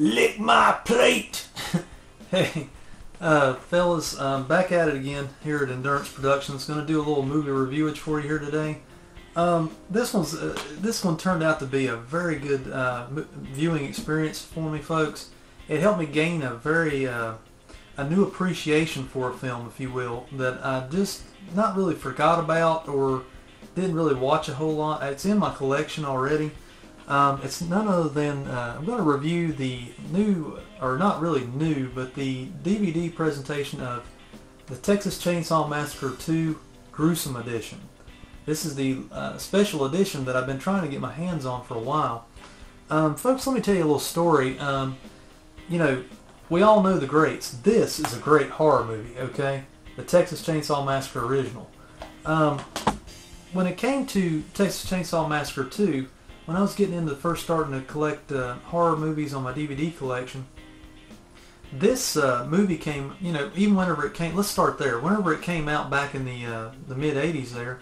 Lick my plate! Hey, fellas, back at it again here at Endurance Productions. Going to do a little movie reviewage for you here today. This one turned out to be a very good viewing experience for me, folks. It helped me gain a new appreciation for a film, if you will, that I just not really forgot about or didn't really watch a whole lot. It's in my collection already. It's none other than I'm going to review the new, or not really new, but the DVD presentation of the Texas Chainsaw Massacre 2 Gruesome Edition. This is the special edition that I've been trying to get my hands on for a while. Folks, let me tell you a little story. You know, we all know the greats. This is a great horror movie, okay? The Texas Chainsaw Massacre original. When it came to Texas Chainsaw Massacre 2, when I was getting into first starting to collect horror movies on my DVD collection, this movie came, you know, even whenever it came, let's start there. Whenever it came out back in the mid-'80s there,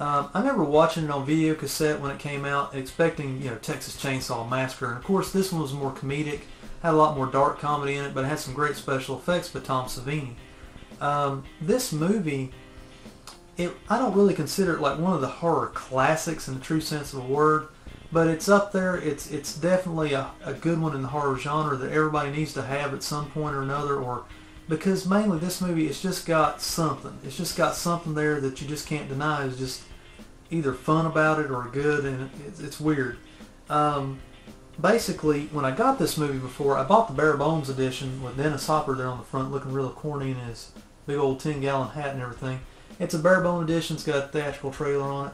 I remember watching it on video cassette when it came out, expecting, you know, Texas Chainsaw Massacre. And of course, this one was more comedic, had a lot more dark comedy in it, but it had some great special effects by Tom Savini. This movie, I don't really consider it like one of the horror classics in the true sense of the word, but it's up there. It's definitely a good one in the horror genre that everybody needs to have at some point or another, or because mainly this movie, it's just got something. It's just got something there that you just can't deny is just either fun about it or good, and it's weird. Basically, when I got this movie before, I bought the bare bones edition with Dennis Hopper there on the front looking real corny in his big old 10-gallon hat and everything. It's a bare bone edition. It's got a theatrical trailer on it.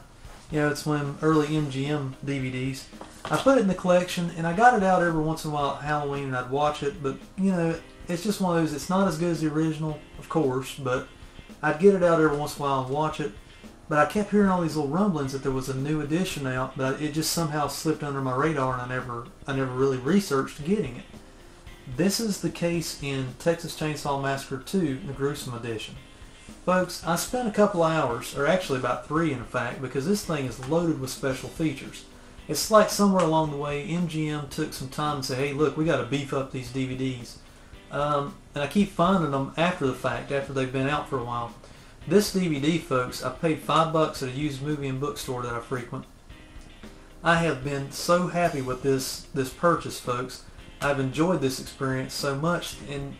You know, it's one early MGM DVDs. I put it in the collection, and I got it out every once in a while at Halloween, and I'd watch it, but, you know, it's just one of those, it's not as good as the original, of course, but I'd get it out every once in a while and watch it. But I kept hearing all these little rumblings that there was a new edition out, but it just somehow slipped under my radar, and I never really researched getting it. This is the case in Texas Chainsaw Massacre 2, the Gruesome Edition. Folks, I spent a couple hours, or actually about 3 in fact, because this thing is loaded with special features. It's like somewhere along the way MGM took some time and said, hey look, we got to beef up these DVDs. And I keep finding them after the fact, after they've been out for a while. This DVD, folks, I paid $5 at a used movie and bookstore that I frequent. I have been so happy with this purchase, folks. I've enjoyed this experience so much, and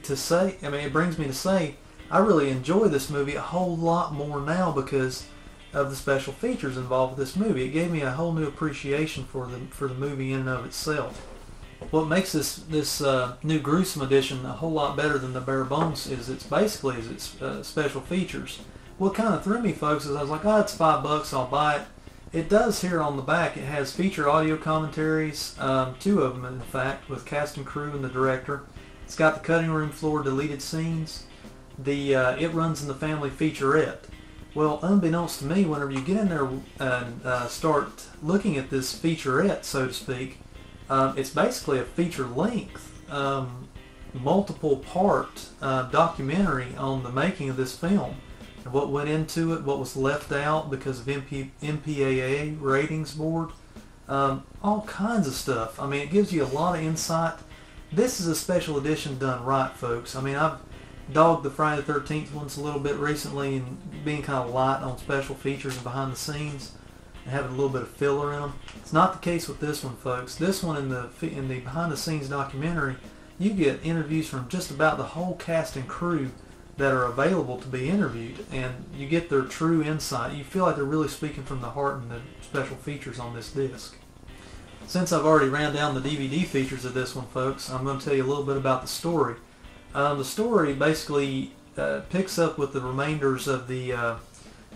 to say, I mean, it brings me to say, I really enjoy this movie a whole lot more now because of the special features involved with this movie. It gave me a whole new appreciation for the movie in and of itself. What makes this new Gruesome Edition a whole lot better than the bare bones is its special features. What kind of threw me, folks, is I was like, oh, it's $5, I'll buy it. It does here on the back. It has feature audio commentaries, 2 of them in fact, with cast and crew and the director. It's got the cutting room floor deleted scenes. It runs in the family featurette. Well, unbeknownst to me, whenever you get in there and start looking at this featurette, so to speak, it's basically a feature-length, multiple-part documentary on the making of this film, and what went into it, what was left out because of MPAA ratings board, all kinds of stuff. I mean, it gives you a lot of insight. This is a special edition done right, folks. I mean, I've dogged the Friday the 13th ones a little bit recently and being kind of light on special features and behind the scenes and having a little bit of filler in them. It's not the case with this one, folks. This one in the behind the scenes documentary, you get interviews from just about the whole cast and crew that are available to be interviewed, and you get their true insight. You feel like they're really speaking from the heart in the special features on this disc. Since I've already ran down the DVD features of this one, folks, I'm going to tell you a little bit about the story. The story basically picks up with the remainders of the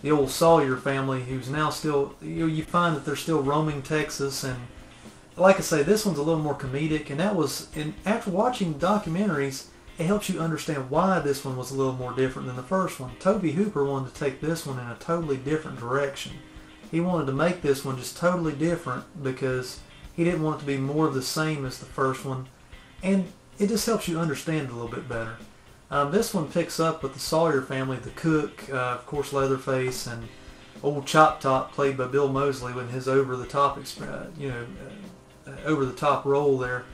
old Sawyer family, who's now still, you find that they're still roaming Texas, and like I say, this one's a little more comedic, and after watching documentaries, it helps you understand why this one was a little more different than the first one. Tobe Hooper wanted to take this one in a totally different direction. He wanted to make this one just totally different because he didn't want it to be more of the same as the first one, and it just helps you understand it a little bit better. This one picks up with the Sawyer family, the cook, of course Leatherface, and old Chop Top, played by Bill Moseley, with his over-the-top, over-the-top role there.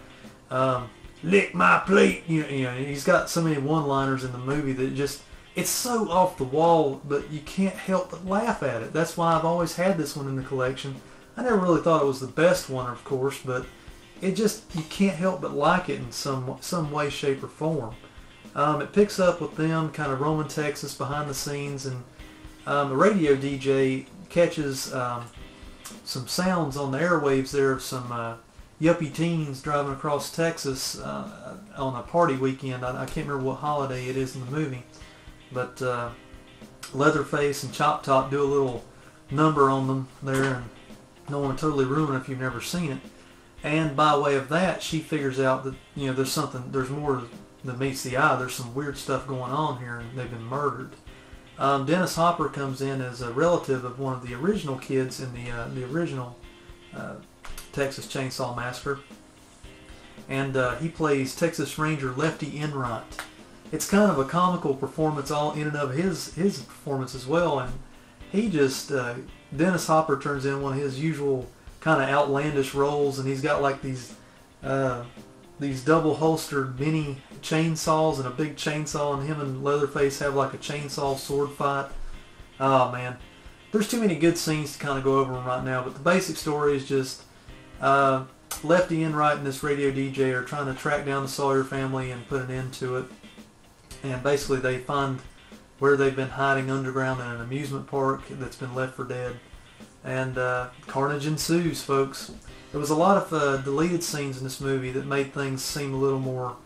Lick my plate. You know, he's got so many one-liners in the movie that just, it's so off the wall, but you can't help but laugh at it. That's why I've always had this one in the collection. I never really thought it was the best one, of course, but it just, you can't help but like it in some way, shape, or form. It picks up with them kind of roaming Texas behind the scenes, and the radio DJ catches some sounds on the airwaves there of some yuppie teens driving across Texas on a party weekend. I can't remember what holiday it is in the movie, but Leatherface and Chop Top do a little number on them there, and don't want to totally ruin it if you've never seen it. And by way of that, she figures out that, you know, there's more than meets the eye. There's some weird stuff going on here, and they've been murdered. Dennis Hopper comes in as a relative of one of the original kids in the original Texas Chainsaw Massacre, and he plays Texas Ranger Lefty Enright. It's kind of a comical performance all in and of his performance as well, and he just Dennis Hopper turns in one of his usual kind of outlandish roles, and he's got like these double holstered mini chainsaws and a big chainsaw, and him and Leatherface have like a chainsaw sword fight. Oh man, there's too many good scenes to kind of go over them right now, but the basic story is just Lefty Enright and this radio DJ are trying to track down the Sawyer family and put an end to it, and basically they find where they've been hiding underground in an amusement park that's been left for dead, and carnage ensues, folks. There was a lot of deleted scenes in this movie that made things seem a little more,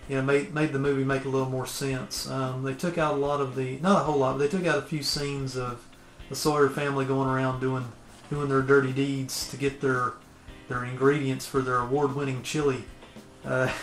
you know, made the movie make a little more sense. They took out a lot of the, not a whole lot, but they took out a few scenes of the Sawyer family going around doing their dirty deeds to get their ingredients for their award-winning chili. I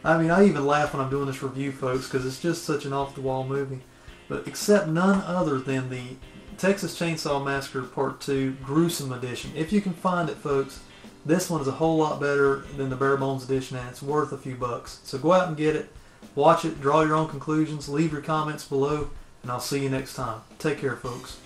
mean, I even laugh when I'm doing this review, folks, because it's just such an off-the-wall movie. But except none other than the Texas Chainsaw Massacre Part 2 Gruesome Edition. If you can find it, folks, this one is a whole lot better than the Bare Bones Edition, and it's worth a few bucks. So go out and get it, watch it, draw your own conclusions, leave your comments below, and I'll see you next time. Take care, folks.